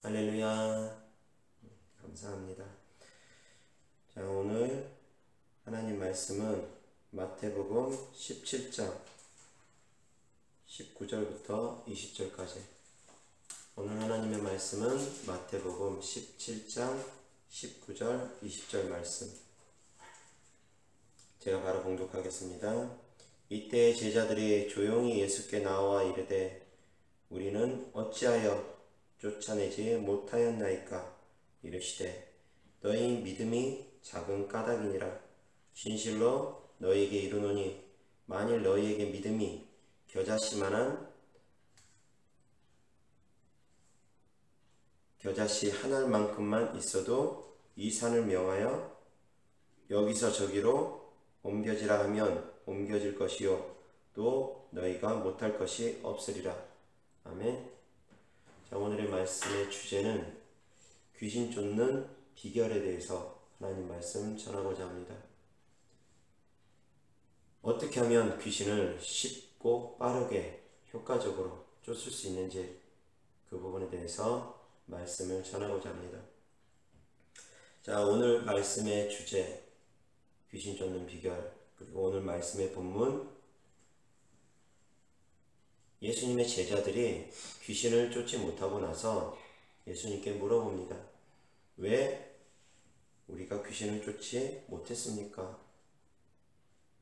할렐루야. 감사합니다. 자, 오늘 하나님 말씀은 마태복음 17장 19절부터 20절까지. 오늘 하나님의 말씀은 마태복음 17장 19절 20절 말씀. 제가 바로 봉독하겠습니다. 이때 제자들이 조용히 예수께 나와 이르되 우리는 어찌하여 쫓아내지 못하였나이까? 이르시되 너희 믿음이 작은 까닭이니라. 진실로 너희에게 이르노니 만일 너희에게 믿음이 겨자씨 한 알만큼만 있어도 이 산을 명하여 여기서 저기로 옮겨지라 하면 옮겨질 것이요 또 너희가 못할 것이 없으리라. 아멘. 자, 오늘의 말씀의 주제는 귀신 쫓는 비결에 대해서 하나님 말씀 전하고자 합니다. 어떻게 하면 귀신을 쉽고 빠르게 효과적으로 쫓을 수 있는지 그 부분에 대해서 말씀을 전하고자 합니다. 자, 오늘 말씀의 주제 귀신 쫓는 비결, 그리고 오늘 말씀의 본문, 예수님의 제자들이 귀신을 쫓지 못하고 나서 예수님께 물어봅니다. 왜 우리가 귀신을 쫓지 못했습니까?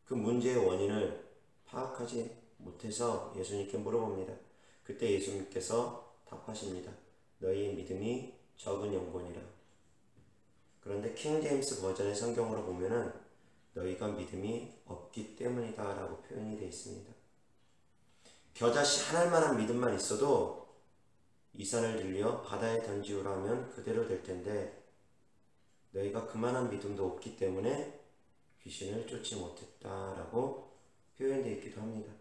그 문제의 원인을 파악하지 못해서 예수님께 물어봅니다. 그때 예수님께서 답하십니다. 너희의 믿음이 적은 영혼이라. 그런데 킹 제임스 버전의 성경으로 보면은 너희가 믿음이 없기 때문이다 라고 표현이 되어 있습니다. 겨자씨 한 알만한 믿음만 있어도 이 산을 들려 바다에 던지우라 하면 그대로 될 텐데 너희가 그만한 믿음도 없기 때문에 귀신을 쫓지 못했다라고 표현되어 있기도 합니다.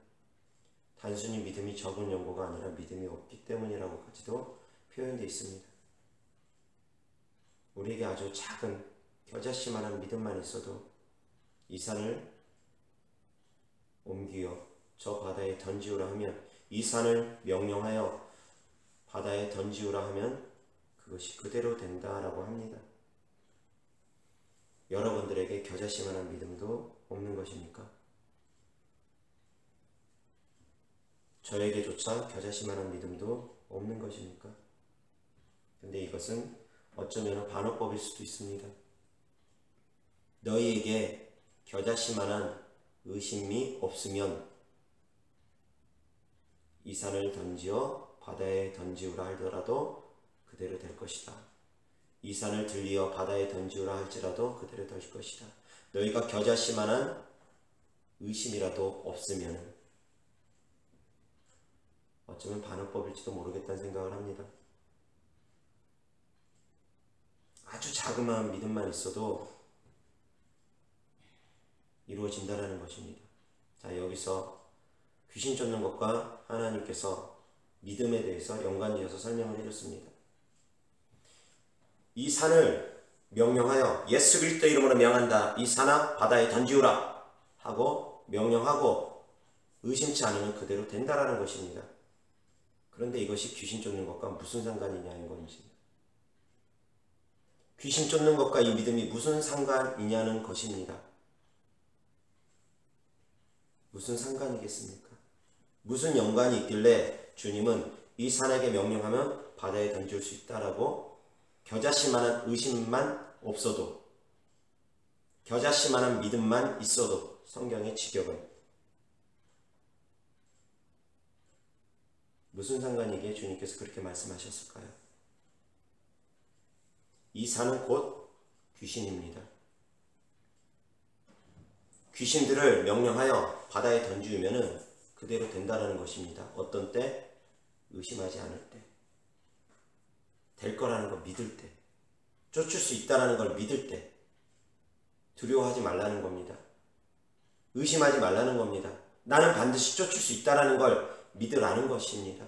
단순히 믿음이 적은 연고가 아니라 믿음이 없기 때문이라고까지도 표현되어 있습니다. 우리에게 아주 작은 겨자씨만한 믿음만 있어도 이 산을 옮기어 저 바다에 던지우라 하면, 이 산을 명령하여 바다에 던지우라 하면 그것이 그대로 된다라고 합니다. 여러분들에게 겨자씨만한 믿음도 없는 것입니까? 저에게조차 겨자씨만한 믿음도 없는 것입니까? 근데 이것은 어쩌면 반어법일 수도 있습니다. 너희에게 겨자씨만한 의심이 없으면 이 산을 던지어 바다에 던지우라 하더라도 그대로 될 것이다. 이 산을 들리어 바다에 던지우라 할지라도 그대로 될 것이다. 너희가 겨자씨만한 의심이라도 없으면 어쩌면 반어법일지도 모르겠다는 생각을 합니다. 아주 자그마한 믿음만 있어도 이루어진다는 것입니다. 자, 여기서 귀신 쫓는 것과 하나님께서 믿음에 대해서 연관지어서 설명을 해줬습니다. 이 산을 명령하여 예수 그리스도의 이름으로 명한다. 이 산아 바다에 던지우라 하고 명령하고 의심치 않으면 그대로 된다라는 것입니다. 그런데 이것이 귀신 쫓는 것과 무슨 상관이냐는 것입니다. 귀신 쫓는 것과 이 믿음이 무슨 상관이냐는 것입니다. 무슨 상관이겠습니까? 무슨 연관이 있길래 주님은 이 산에게 명령하면 바다에 던질 수 있다라고 겨자씨만한 의심만 없어도, 겨자씨만한 믿음만 있어도 성경의 직역은 무슨 상관이기에 주님께서 그렇게 말씀하셨을까요? 이 산은 곧 귀신입니다. 귀신들을 명령하여 바다에 던지우면은 그대로 된다는 것입니다. 어떤 때? 의심하지 않을 때. 될 거라는 걸 믿을 때. 쫓을 수 있다는 걸 믿을 때. 두려워하지 말라는 겁니다. 의심하지 말라는 겁니다. 나는 반드시 쫓을 수 있다는 걸 믿으라는 것입니다.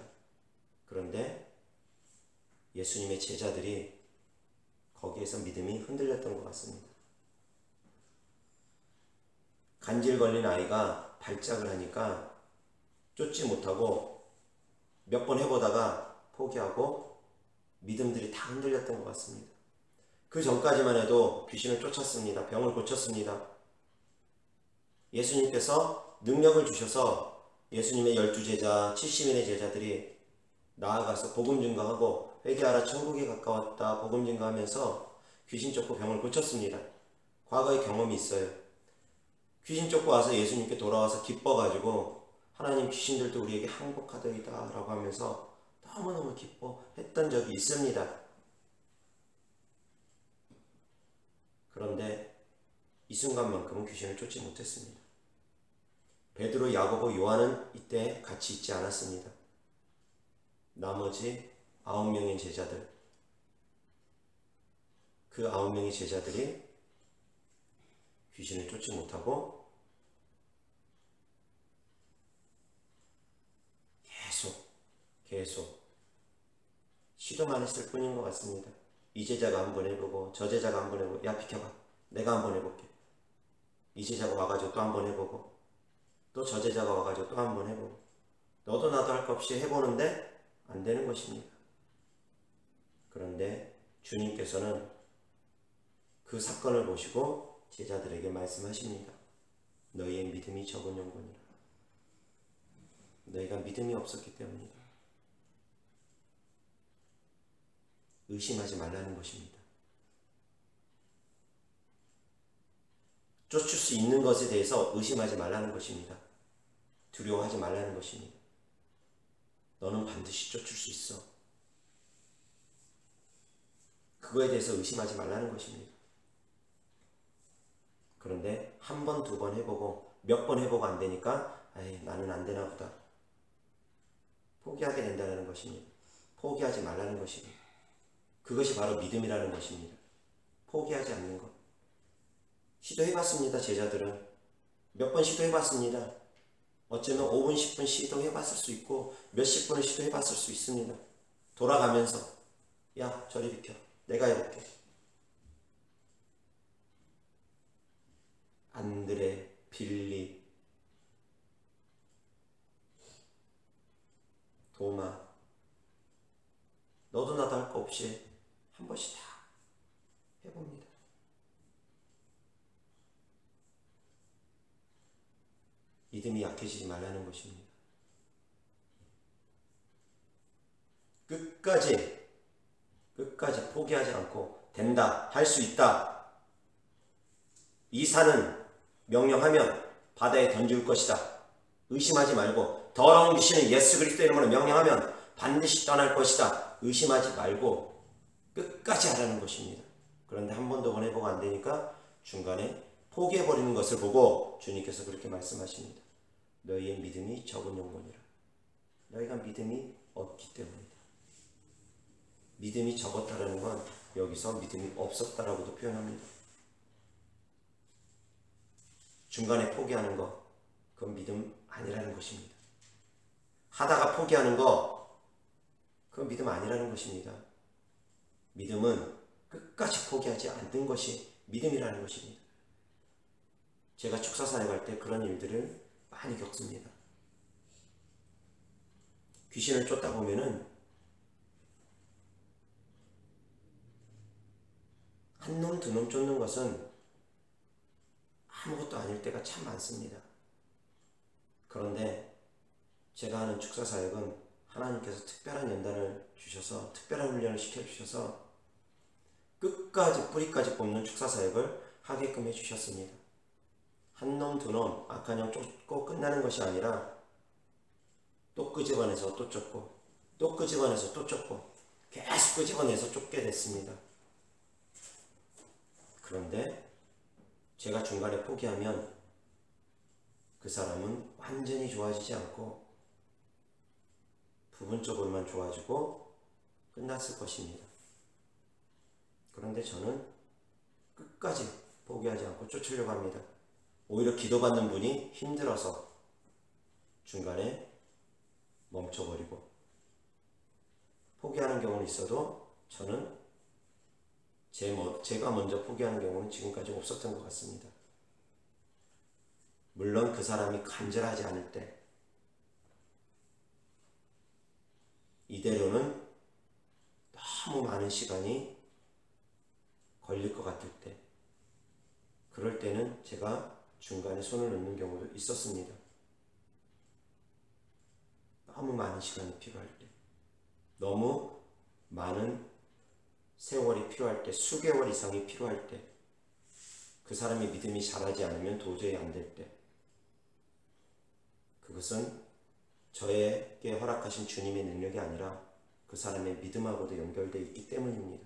그런데 예수님의 제자들이 거기에서 믿음이 흔들렸던 것 같습니다. 간질 걸린 아이가 발작을 하니까 쫓지 못하고 몇 번 해보다가 포기하고 믿음들이 다 흔들렸던 것 같습니다. 그 전까지만 해도 귀신을 쫓았습니다. 병을 고쳤습니다. 예수님께서 능력을 주셔서 예수님의 12제자, 70인의 제자들이 나아가서 복음 증거하고 회개하라 천국에 가까웠다 복음 증거하면서 귀신 쫓고 병을 고쳤습니다. 과거의 경험이 있어요. 귀신 쫓고 와서 예수님께 돌아와서 기뻐가지고 하나님 귀신들도 우리에게 항복하더이다 라고 하면서 너무너무 기뻐했던 적이 있습니다. 그런데 이 순간만큼은 귀신을 쫓지 못했습니다. 베드로, 야고보, 요한은 이때 같이 있지 않았습니다. 나머지 9명의 제자들, 그 9명의 제자들이 귀신을 쫓지 못하고 계속 시도만 했을 뿐인 것 같습니다. 이 제자가 한번 해보고 저 제자가 한번 해보고 야 비켜봐 내가 한번 해볼게. 이 제자가 와가지고 또 한번 해보고 또 저 제자가 와가지고 또 한번 해보고 너도 나도 할 것 없이 해보는데 안 되는 것입니다. 그런데 주님께서는 그 사건을 보시고 제자들에게 말씀하십니다. 너희의 믿음이 적은 영혼이라. 너희가 믿음이 없었기 때문이다. 의심하지 말라는 것입니다. 쫓을 수 있는 것에 대해서 의심하지 말라는 것입니다. 두려워하지 말라는 것입니다. 너는 반드시 쫓을 수 있어. 그거에 대해서 의심하지 말라는 것입니다. 그런데 한 번, 두 번 해보고 몇 번 해보고 안 되니까 나는 안 되나 보다. 포기하게 된다는 것입니다. 포기하지 말라는 것입니다. 그것이 바로 믿음이라는 것입니다. 포기하지 않는 것. 시도해봤습니다. 제자들은 몇 번 시도해봤습니다. 어쩌면 5분, 10분 시도해봤을 수 있고 몇십 분을 시도해봤을 수 있습니다. 돌아가면서 야 저리 비켜 내가 해볼게. 안드레, 빌리, 도마 너도 나도 할 거 없이 한 번씩 다 해봅니다. 믿음이 약해지지 말라는 것입니다. 끝까지 포기하지 않고 된다, 할 수 있다. 이 산은 명령하면 바다에 던질 것이다. 의심하지 말고 더러운 귀신은 예수 그리스도의 이름으로 명령하면 반드시 떠날 것이다. 의심하지 말고 끝까지 하라는 것입니다. 그런데 한 번 더 해보고 안 되니까 중간에 포기해버리는 것을 보고 주님께서 그렇게 말씀하십니다. 너희의 믿음이 적은 영혼이라. 너희가 믿음이 없기 때문이다. 믿음이 적었다라는 건 여기서 믿음이 없었다라고도 표현합니다. 중간에 포기하는 거 그건 믿음 아니라는 것입니다. 하다가 포기하는 거 그건 믿음 아니라는 것입니다. 믿음은 끝까지 포기하지 않는 것이 믿음이라는 것입니다. 제가 축사산에 갈 때 그런 일들을 많이 겪습니다. 귀신을 쫓다 보면은 한 놈, 두 놈 쫓는 것은 아무것도 아닐 때가 참 많습니다. 그런데 제가 하는 축사사역은 하나님께서 특별한 연단을 주셔서 특별한 훈련을 시켜주셔서 끝까지 뿌리까지 뽑는 축사사역을 하게끔 해주셨습니다. 한 놈, 두 놈, 악한 영 쫓고 끝나는 것이 아니라 또 끄집어내서 또 쫓고 또 끄집어내서 또 쫓고 계속 끄집어내서 쫓게 됐습니다. 그런데 제가 중간에 포기하면 그 사람은 완전히 좋아지지 않고 부분적으로만 좋아지고 끝났을 것입니다. 그런데 저는 끝까지 포기하지 않고 쫓으려고 합니다. 오히려 기도받는 분이 힘들어서 중간에 멈춰버리고 포기하는 경우는 있어도 저는 제가 먼저 포기하는 경우는 지금까지 없었던 것 같습니다. 물론 그 사람이 간절하지 않을 때 이대로는 너무 많은 시간이 걸릴 것 같을 때, 그럴 때는 제가 중간에 손을 놓는 경우도 있었습니다. 너무 많은 시간이 필요할 때, 너무 많은 세월이 필요할 때, 수개월 이상이 필요할 때, 그 사람의 믿음이 자라지 않으면 도저히 안 될 때, 그것은 저에게 허락하신 주님의 능력이 아니라 그 사람의 믿음하고도 연결되어 있기 때문입니다.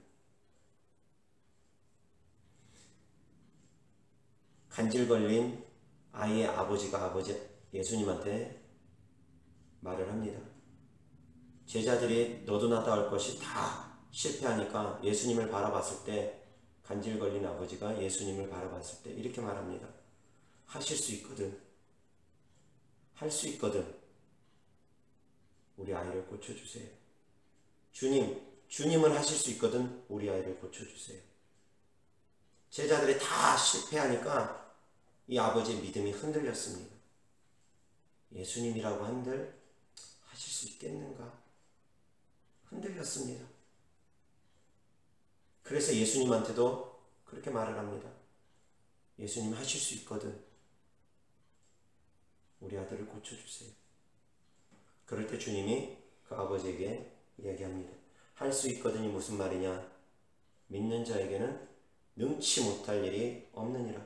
간질 걸린 아이의 아버지가 예수님한테 말을 합니다. 제자들이 너도 나도 할 것이 다 실패하니까 예수님을 바라봤을 때, 간질 걸린 아버지가 예수님을 바라봤을 때 이렇게 말합니다. 하실 수 있거든. 할 수 있거든. 우리 아이를 고쳐주세요. 주님은 하실 수 있거든. 우리 아이를 고쳐주세요. 제자들이 다 실패하니까 이 아버지의 믿음이 흔들렸습니다. 예수님이라고 한들 하실 수 있겠는가? 흔들렸습니다. 그래서 예수님한테도 그렇게 말을 합니다. 예수님 하실 수 있거든. 우리 아들을 고쳐주세요. 그럴 때 주님이 그 아버지에게 이야기합니다. 할 수 있거든이 무슨 말이냐? 믿는 자에게는 능치 못할 일이 없느니라.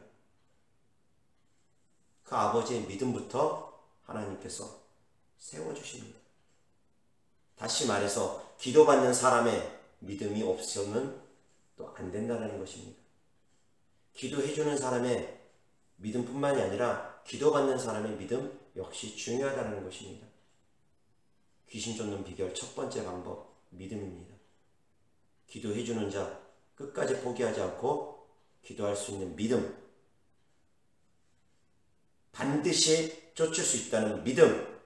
그 아버지의 믿음부터 하나님께서 세워주십니다. 다시 말해서 기도받는 사람의 믿음이 없으면 또 안 된다는 것입니다. 기도해주는 사람의 믿음뿐만이 아니라 기도받는 사람의 믿음 역시 중요하다는 것입니다. 귀신 쫓는 비결 첫 번째 방법, 믿음입니다. 기도해주는 자, 끝까지 포기하지 않고 기도할 수 있는 믿음, 반드시 쫓을 수 있다는 믿음,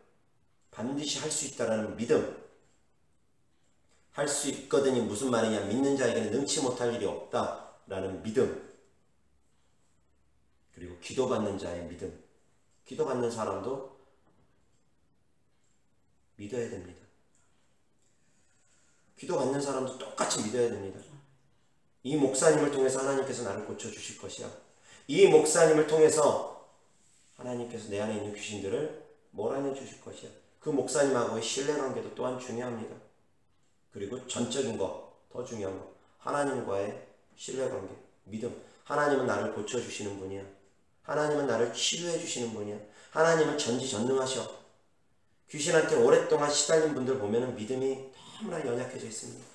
반드시 할 수 있다는 믿음. 할 수 있거든이 무슨 말이냐? 믿는 자에게는 능치 못할 일이 없다라는 믿음. 그리고 기도받는 자의 믿음. 기도받는 사람도 믿어야 됩니다. 기도받는 사람도 똑같이 믿어야 됩니다. 이 목사님을 통해서 하나님께서 나를 고쳐주실 것이야. 이 목사님을 통해서 하나님께서 내 안에 있는 귀신들을 몰아내주실 것이야. 그 목사님하고의 신뢰관계도 또한 중요합니다. 그리고 전적인 것, 더 중요한 것, 하나님과의 신뢰관계, 믿음. 하나님은 나를 고쳐주시는 분이야. 하나님은 나를 치료해 주시는 분이야. 하나님은 전지전능하셔. 귀신한테 오랫동안 시달린 분들 보면 믿음이 너무나 연약해져 있습니다.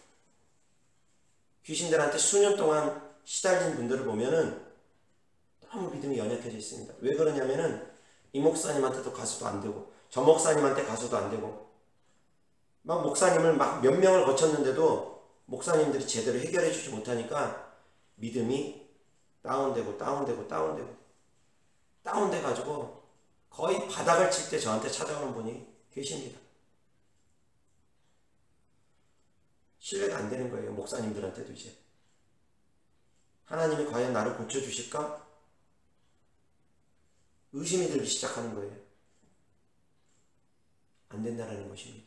귀신들한테 수년 동안 시달린 분들을 보면 너무 믿음이 연약해져 있습니다. 왜 그러냐면은 이 목사님한테도 가서도 안 되고 저 목사님한테 가서도 안 되고 막 목사님을 막 몇 명을 거쳤는데도 목사님들이 제대로 해결해 주지 못하니까 믿음이 다운되고 다운돼 가지고 거의 바닥을 칠 때 저한테 찾아오는 분이 계십니다. 신뢰가 안 되는 거예요. 목사님들한테도 이제. 하나님이 과연 나를 고쳐주실까? 의심이 들기 시작하는 거예요. 안 된다는 것입니다.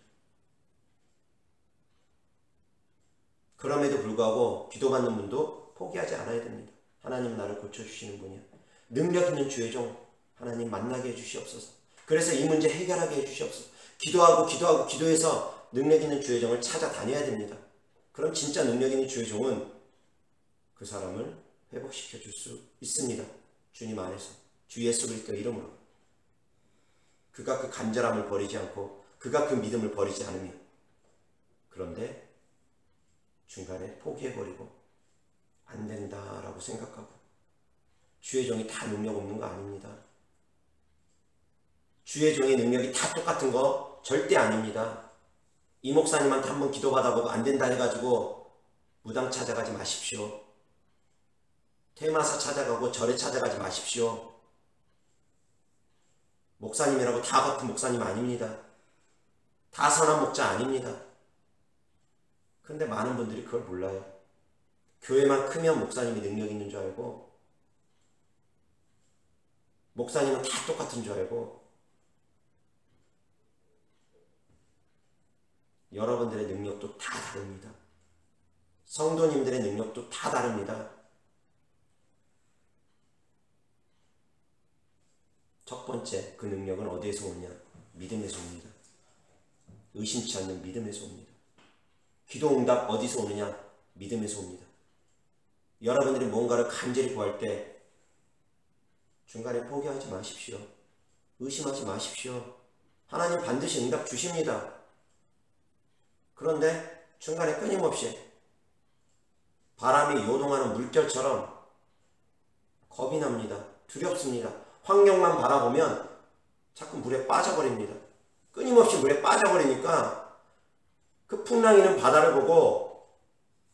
그럼에도 불구하고 기도받는 분도 포기하지 않아야 됩니다. 하나님은 나를 고쳐주시는 분이야. 능력 있는 주의 종 하나님 만나게 해주시옵소서. 그래서 이 문제 해결하게 해주시옵소서. 기도해서 능력 있는 주의 종을 찾아다녀야 됩니다. 그럼 진짜 능력 있는 주의 종은 그 사람을 회복시켜 줄 수 있습니다. 주님 안에서 주 예수 그리스도 이름으로. 그가 그 간절함을 버리지 않고 그가 그 믿음을 버리지 않으면, 그런데 중간에 포기해버리고 안 된다라고 생각하고 주의 종이 다 능력 없는 거 아닙니다. 주의 종의 능력이 다 똑같은 거 절대 아닙니다. 이 목사님한테 한번 기도받아보고 안 된다 해가지고 무당 찾아가지 마십시오. 테마사 찾아가고 절에 찾아가지 마십시오. 목사님이라고 다 같은 목사님 아닙니다. 다 선한 목자 아닙니다. 근데 많은 분들이 그걸 몰라요. 교회만 크면 목사님이 능력 있는 줄 알고, 목사님은 다 똑같은 줄 알고, 여러분들의 능력도 다 다릅니다. 성도님들의 능력도 다 다릅니다. 첫 번째, 그 능력은 어디에서 오느냐? 믿음에서 옵니다. 의심치 않는 믿음에서 옵니다. 기도 응답 어디서 오느냐? 믿음에서 옵니다. 여러분들이 뭔가를 간절히 구할 때 중간에 포기하지 마십시오. 의심하지 마십시오. 하나님 반드시 응답 주십니다. 그런데 중간에 끊임없이 바람이 요동하는 물결처럼 겁이 납니다. 두렵습니다. 환경만 바라보면 자꾸 물에 빠져버립니다. 끊임없이 물에 빠져버리니까 그 풍랑이는 바다를 보고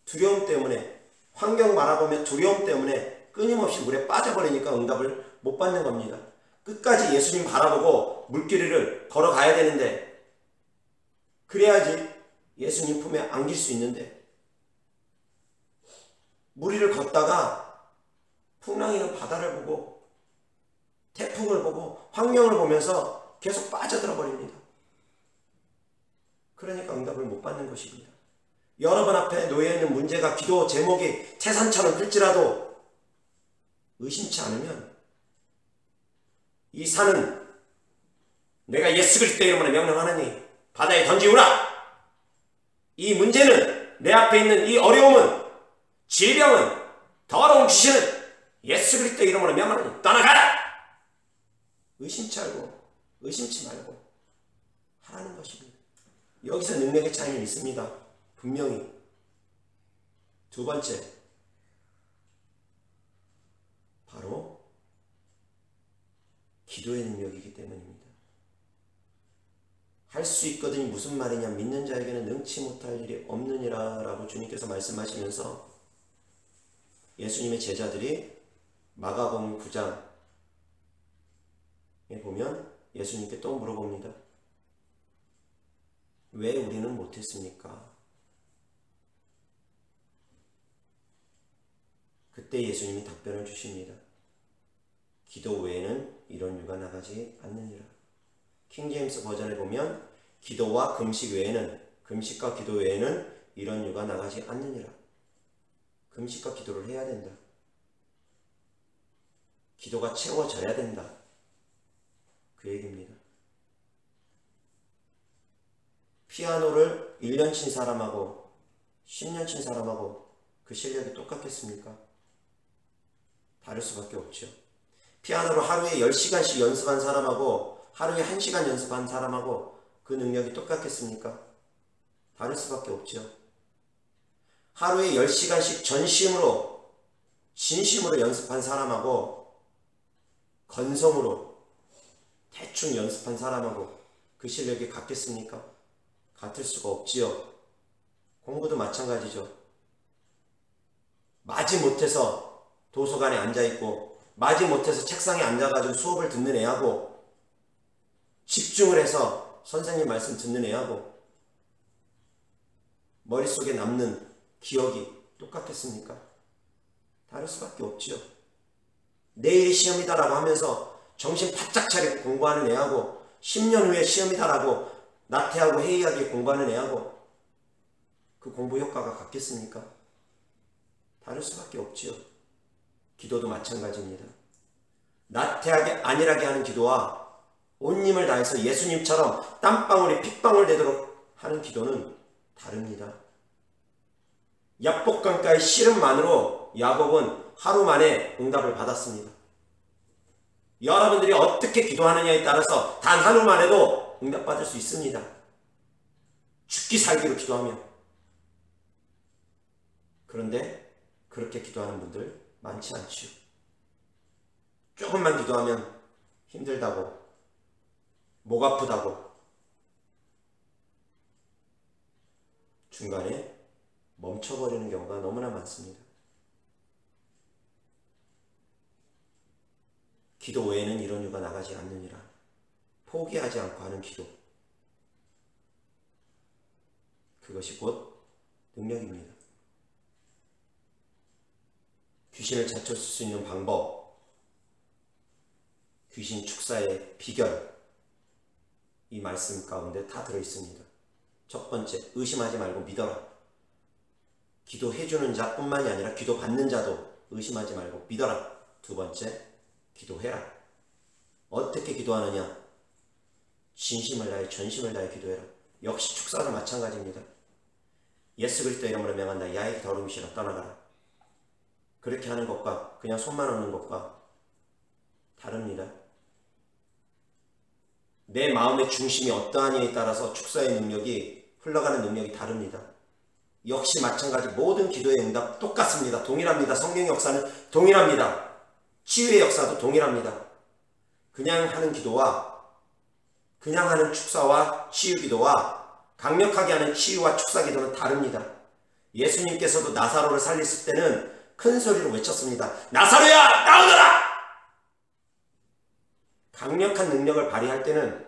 두려움 때문에, 환경 바라보며 두려움 때문에 끊임없이 물에 빠져버리니까 응답을 못 받는 겁니다. 끝까지 예수님 바라보고 물길을 걸어가야 되는데, 그래야지 예수님 품에 안길 수 있는데, 물 위를 걷다가 풍랑이는 바다를 보고 태풍을 보고 환경을 보면서 계속 빠져들어 버립니다. 그러니까 응답을 못 받는 것입니다. 여러분 앞에 놓여있는 문제가 기도 제목이 태산처럼 클지라도 의심치 않으면 이 산은 내가 예수 그리스도의 이름으로 명령하느니 바다에 던지우라. 이 문제는, 내 앞에 있는 이 어려움은, 질병은, 더러운 귀신은 예수 그리스도의 이름으로 명령하느니 떠나가라. 의심치 말고, 의심치 말고 하라는 것입니다. 여기서 능력의 차이는 있습니다. 분명히. 두 번째, 바로 기도의 능력이기 때문입니다. 할 수 있거든이 무슨 말이냐? 믿는 자에게는 능치 못할 일이 없느니라 라고 주님께서 말씀하시면서 예수님의 제자들이 마가복음 9장에 보면 예수님께 또 물어봅니다. 왜 우리는 못했습니까? 그때 예수님이 답변을 주십니다. 기도 외에는 이런 유가 나가지 않느니라. 킹제임스 버전에 보면 기도와 금식 외에는, 금식과 기도 외에는 이런 유가 나가지 않느니라. 금식과 기도를 해야 된다. 기도가 채워져야 된다. 그 얘기입니다. 피아노를 1년 친 사람하고 10년 친 사람하고 그 실력이 똑같겠습니까? 다를 수밖에 없죠. 피아노를 하루에 10시간씩 연습한 사람하고 하루에 1시간 연습한 사람하고 그 능력이 똑같겠습니까? 다를 수밖에 없죠. 하루에 10시간씩 전심으로, 진심으로 연습한 사람하고 건성으로 대충 연습한 사람하고 그 실력이 같겠습니까? 같을 수가 없지요. 공부도 마찬가지죠. 마지못해서 도서관에 앉아있고 마지못해서 책상에 앉아가지고 수업을 듣는 애하고 집중을 해서 선생님 말씀 듣는 애하고 머릿속에 남는 기억이 똑같겠습니까? 다를 수밖에 없지요. 내일이 시험이다라고 하면서 정신 바짝 차리고 공부하는 애하고 10년 후에 시험이다라고 나태하고 해이하게 공부하는 애하고 그 공부 효과가 같겠습니까? 다를 수밖에 없지요. 기도도 마찬가지입니다. 나태하게 안일하게 하는 기도와 온 힘을 다해서 예수님처럼 땀방울이 핏방울 되도록 하는 기도는 다릅니다. 야복강가의 씨름만으로 야곱은 하루 만에 응답을 받았습니다. 여러분들이 어떻게 기도하느냐에 따라서 단 하루 만에도 응답받을 수 있습니다. 죽기 살기로 기도하면. 그런데 그렇게 기도하는 분들 많지 않죠. 조금만 기도하면 힘들다고, 목 아프다고 중간에 멈춰버리는 경우가 너무나 많습니다. 기도 외에는 이런 유가 나가지 않느니라. 포기하지 않고 하는 기도. 그것이 곧 능력입니다. 귀신을 자초쓸 수 있는 방법, 귀신 축사의 비결, 이 말씀 가운데 다 들어있습니다. 첫 번째, 의심하지 말고 믿어라. 기도해주는 자뿐만이 아니라 기도받는 자도 의심하지 말고 믿어라. 두 번째, 기도해라. 어떻게 기도하느냐? 진심을 다해 전심을 다해 기도해라. 역시 축사도 마찬가지입니다. 예수 그리스도의 이름으로 명한다. 야이 더러움이시라 떠나가라. 그렇게 하는 것과 그냥 손만 얹는 것과 다릅니다. 내 마음의 중심이 어떠하니에 따라서 축사의 능력이 흘러가는 능력이 다릅니다. 역시 마찬가지 모든 기도의 응답 똑같습니다. 동일합니다. 성령의 역사는 동일합니다. 치유의 역사도 동일합니다. 그냥 하는 기도와 그냥 하는 축사와 치유 기도와 강력하게 하는 치유와 축사 기도는 다릅니다. 예수님께서도 나사로를 살리실 때는 큰 소리로 외쳤습니다. 나사로야 나오너라! 강력한 능력을 발휘할 때는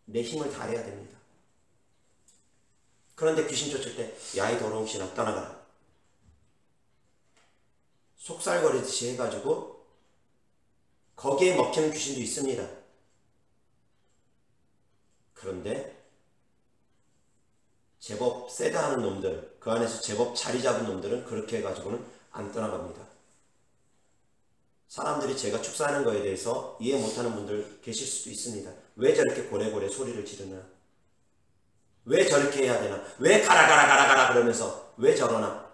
내 힘을 다해야 됩니다. 그런데 귀신 쫓을 때 야이 더러운 귀신아 떠나가라. 속살거리듯이 해가지고 거기에 먹히는 귀신도 있습니다. 그런데 제법 세다하는 놈들, 그 안에서 제법 자리 잡은 놈들은 그렇게 해가지고는 안 떠나갑니다. 사람들이 제가 축사하는 거에 대해서 이해 못하는 분들 계실 수도 있습니다. 왜 저렇게 고래고래 소리를 지르나? 왜 저렇게 해야 되나? 왜 가라 그러면서 왜 저러나?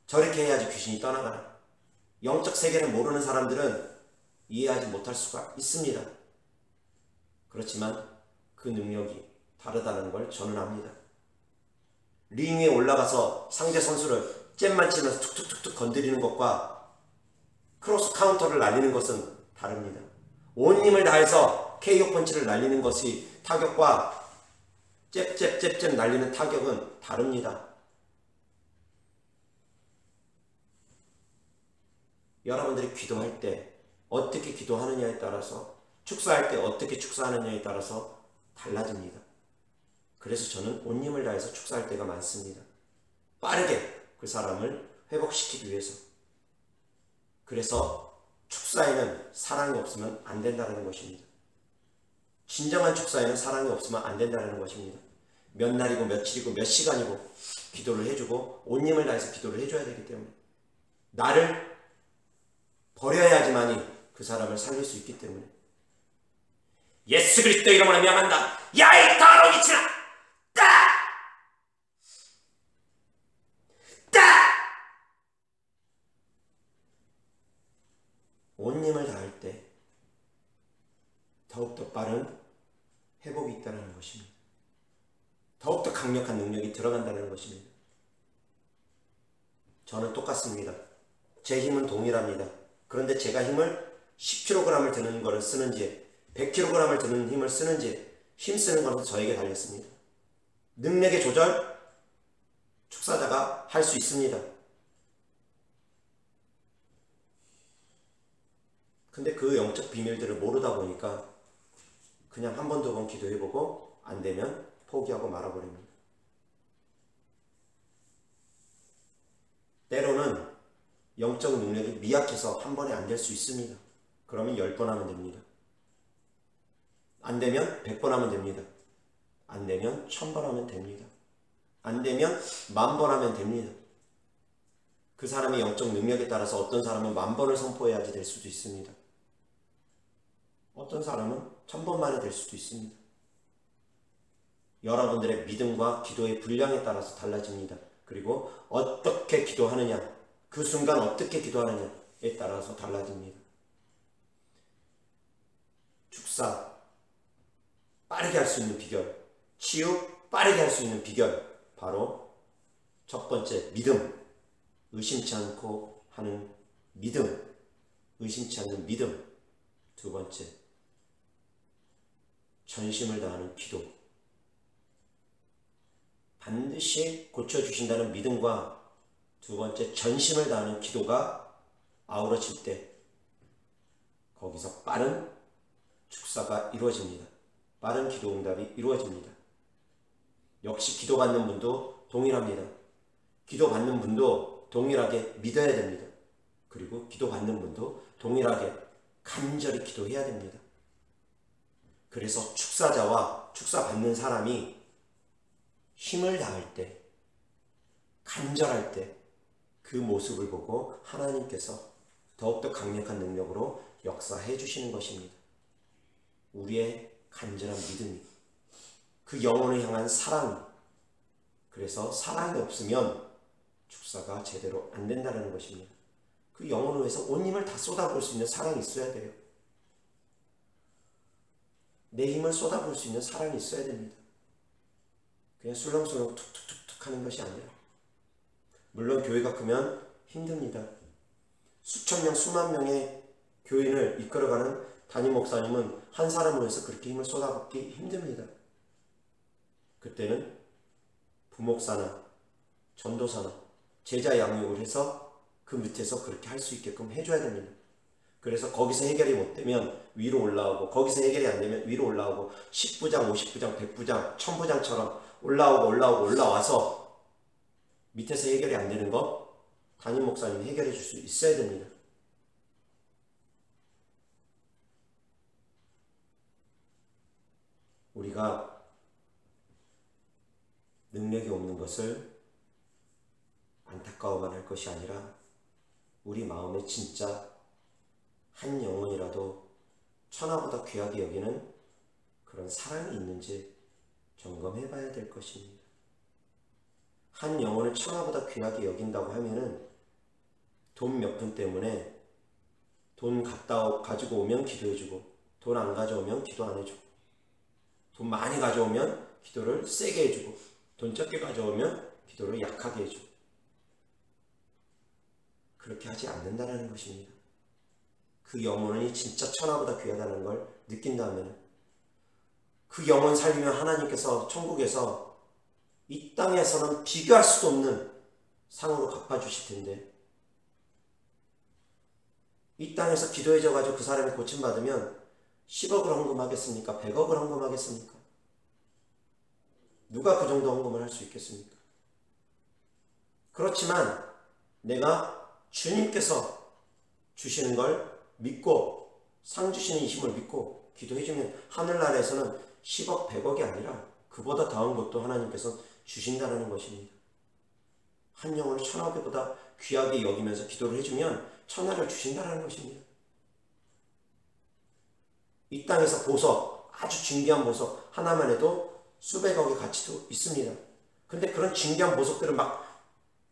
저렇게 해야지 귀신이 떠나가나? 영적 세계를 모르는 사람들은 이해하지 못할 수가 있습니다. 그렇지만 그 능력이 다르다는 걸 저는 압니다. 링 위에 올라가서 상대 선수를 잽만 치면서 툭툭툭툭 건드리는 것과 크로스 카운터를 날리는 것은 다릅니다. 온 힘을 다해서 KO 펀치를 날리는 것이 타격과 잽 날리는 타격은 다릅니다. 여러분들이 기도할 때 어떻게 기도하느냐에 따라서, 축사할 때 어떻게 축사하느냐에 따라서 달라집니다. 그래서 저는 온 힘을 다해서 축사할 때가 많습니다. 빠르게 그 사람을 회복시키기 위해서. 그래서 축사에는 사랑이 없으면 안 된다는 것입니다. 진정한 축사에는 사랑이 없으면 안 된다는 것입니다. 몇 날이고 며칠이고 몇 시간이고 기도를 해주고 온 힘을 다해서 기도를 해줘야 되기 때문에 나를 버려야지만이 그 사람을 살릴 수 있기 때문에 예수 그리스도 이름으로 명한다. 야이 더러운 기치나 온 힘을 다할 때 더욱더 빠른 회복이 있다는 것입니다. 더욱더 강력한 능력이 들어간다는 것입니다. 저는 똑같습니다. 제 힘은 동일합니다. 그런데 제가 힘을 10kg을 드는 것을 쓰는지 100kg을 드는 힘을 쓰는지 힘쓰는 것은 저에게 달렸습니다. 능력의 조절 축사자가 할 수 있습니다. 근데 그 영적 비밀들을 모르다 보니까 그냥 한 번, 두 번 기도해보고 안 되면 포기하고 말아버립니다. 때로는 영적 능력이 미약해서 한 번에 안 될 수 있습니다. 그러면 10번 하면 됩니다. 안 되면 100번 하면 됩니다. 안 되면 1000번 하면 됩니다. 안 되면 10,000번 하면 됩니다. 그 사람의 영적 능력에 따라서 어떤 사람은 10,000번을 선포해야지 될 수도 있습니다. 어떤 사람은 1000번 만에 될 수도 있습니다. 여러분들의 믿음과 기도의 분량에 따라서 달라집니다. 그리고 어떻게 기도하느냐, 그 순간 어떻게 기도하느냐에 따라서 달라집니다. 축사 빠르게 할 수 있는 비결, 치유 빠르게 할 수 있는 비결, 바로 첫 번째 믿음, 의심치 않고 하는 믿음, 의심치 않는 믿음. 두 번째 전심을 다하는 기도. 반드시 고쳐주신다는 믿음과 두 번째 전심을 다하는 기도가 아우러질 때 거기서 빠른 축사가 이루어집니다. 빠른 기도 응답이 이루어집니다. 역시 기도받는 분도 동일합니다. 기도받는 분도 동일하게 믿어야 됩니다. 그리고 기도받는 분도 동일하게 간절히 기도해야 됩니다. 그래서 축사자와 축사받는 사람이 힘을 다할 때, 간절할 때 그 모습을 보고 하나님께서 더욱더 강력한 능력으로 역사해 주시는 것입니다. 우리의 간절한 믿음이, 그 영혼을 향한 사랑이, 그래서 사랑이 없으면 축사가 제대로 안 된다는 것입니다. 그 영혼을 위해서 온 힘을 다 쏟아볼 수 있는 사랑이 있어야 돼요. 내 힘을 쏟아볼 수 있는 사랑이 있어야 됩니다. 그냥 술렁술렁 툭툭툭툭 하는 것이 아니라, 물론 교회가 크면 힘듭니다. 수천 명, 수만 명의 교인을 이끌어가는 담임 목사님은 한 사람을 위해서 그렇게 힘을 쏟아붓기 힘듭니다. 그때는 부목사나 전도사나 제자 양육을 해서 그 밑에서 그렇게 할 수 있게끔 해줘야 됩니다. 그래서 거기서 해결이 못 되면 위로 올라오고, 거기서 해결이 안 되면 위로 올라오고, 10부장, 50부장, 100부장, 1000부장처럼 올라와서 밑에서 해결이 안 되는 거 담임 목사님이 해결해 줄 수 있어야 됩니다. 우리가 능력이 없는 것을 안타까워만 할 것이 아니라 우리 마음에 진짜 한 영혼이라도 천하보다 귀하게 여기는 그런 사랑이 있는지 점검해 봐야 될 것입니다. 한 영혼을 천하보다 귀하게 여긴다고 하면은 돈 몇 푼 때문에 돈 가지고 오면 기도해주고, 돈 안 가져오면 기도 안 해주고, 돈 많이 가져오면 기도를 세게 해주고, 돈 적게 가져오면 기도를 약하게 해주고, 그렇게 하지 않는다는 것입니다. 그 영혼이 진짜 천하보다 귀하다는 걸 느낀다면 그 영혼 살리면 하나님께서 천국에서 이 땅에서는 비교할 수도 없는 상으로 갚아주실 텐데, 이 땅에서 기도해줘가지고 그 사람이 고침받으면 10억을 헌금하겠습니까? 100억을 헌금하겠습니까? 누가 그 정도 헌금을 할 수 있겠습니까? 그렇지만 내가 주님께서 주시는 걸 믿고, 상 주시는 이 힘을 믿고 기도해주면 하늘나라에서는 10억, 100억이 아니라 그보다 더한 것도 하나님께서 주신다는 것입니다. 한 영혼을 천하보다 귀하게 여기면서 기도를 해주면 천하를 주신다는 것입니다. 이 땅에서 보석, 아주 진귀한 보석 하나만 해도 수백억의 가치도 있습니다. 그런데 그런 진귀한 보석들을 막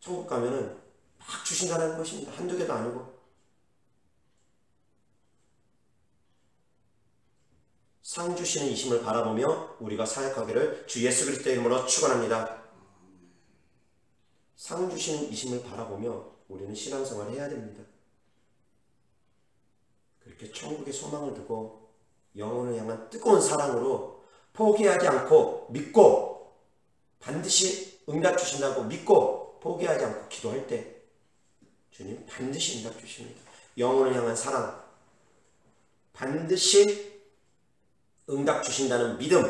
천국 가면은 막 주신다는 것입니다. 한두 개도 아니고. 상 주시는 이 힘을 바라보며 우리가 사역하기를 주 예수 그리스도의 이름으로 축원합니다. 상 주시는 이 힘을 바라보며 우리는 신앙생활을 해야 됩니다. 그렇게 천국의 소망을 두고 영혼을 향한 뜨거운 사랑으로 포기하지 않고 믿고, 반드시 응답 주신다고 믿고 포기하지 않고 기도할 때 주님 반드시 응답 주십니다. 영혼을 향한 사랑, 반드시 응답 주신다는 믿음,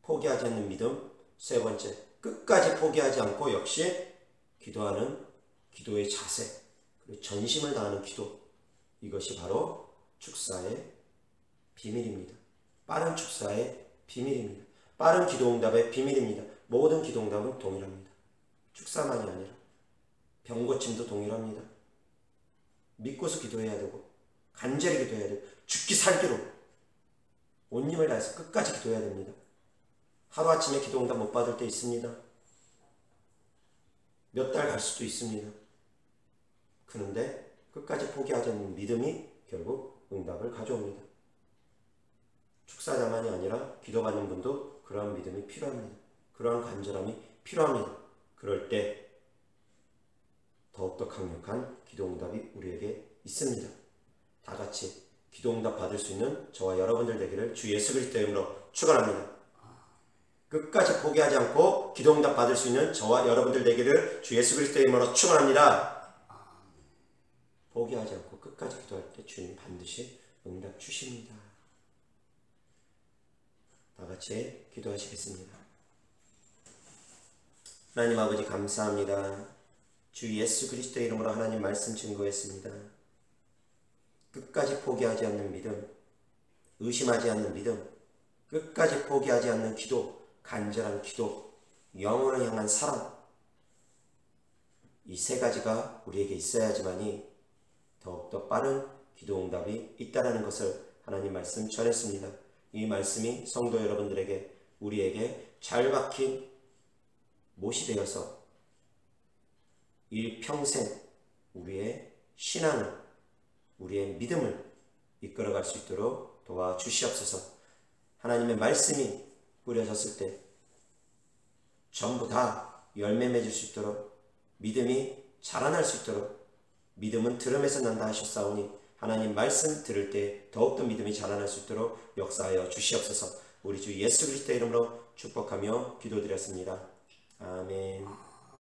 포기하지 않는 믿음. 세 번째, 끝까지 포기하지 않고 역시 기도하는 기도의 자세, 그리고 전심을 다하는 기도. 이것이 바로 축사의 비밀입니다. 빠른 축사의 비밀입니다. 빠른 기도응답의 비밀입니다. 모든 기도응답은 동일합니다. 축사만이 아니라 병고침도 동일합니다. 믿고서 기도해야 되고, 간절히 기도해야 되고, 죽기 살기로 온 힘을 다해서 끝까지 기도해야 됩니다. 하루아침에 기도응답 못 받을 때 있습니다. 몇 달 갈 수도 있습니다. 그런데 끝까지 포기하지 않는 믿음이 결국 응답을 가져옵니다. 축사자만이 아니라 기도받는 분도 그러한 믿음이 필요합니다. 그러한 간절함이 필요합니다. 그럴 때 더욱더 강력한 기도응답이 우리에게 있습니다. 다 같이 기도응답 받을 수 있는 저와 여러분들 되기를 주 예수 그리스도의 이름으로 축원합니다. 끝까지 포기하지 않고 기도응답 받을 수 있는 저와 여러분들 되기를 주 예수 그리스도의 이름으로 축원합니다. 포기하지 않고 끝까지 기도할 때 주님 반드시 응답 주십니다. 다 같이 기도하시겠습니다. 하나님 아버지 감사합니다. 주 예수 그리스도의 이름으로 하나님 말씀 증거했습니다. 끝까지 포기하지 않는 믿음, 의심하지 않는 믿음, 끝까지 포기하지 않는 기도, 간절한 기도, 영혼을 향한 사랑, 이 세 가지가 우리에게 있어야지만이 더욱더 빠른 기도응답이 있다라는 것을 하나님 말씀 전했습니다. 이 말씀이 성도 여러분들에게 우리에게 잘 박힌 못이 되어서 일평생 우리의 신앙을, 우리의 믿음을 이끌어갈 수 있도록 도와주시옵소서. 하나님의 말씀이 뿌려졌을 때 전부 다 열매 맺을 수 있도록, 믿음이 자라날 수 있도록, 믿음은 들음에서 난다 하셨사오니 하나님 말씀 들을 때 더욱더 믿음이 자라날 수 있도록 역사하여 주시옵소서. 우리 주 예수 그리스도의 이름으로 축복하며 기도드렸습니다. 아멘.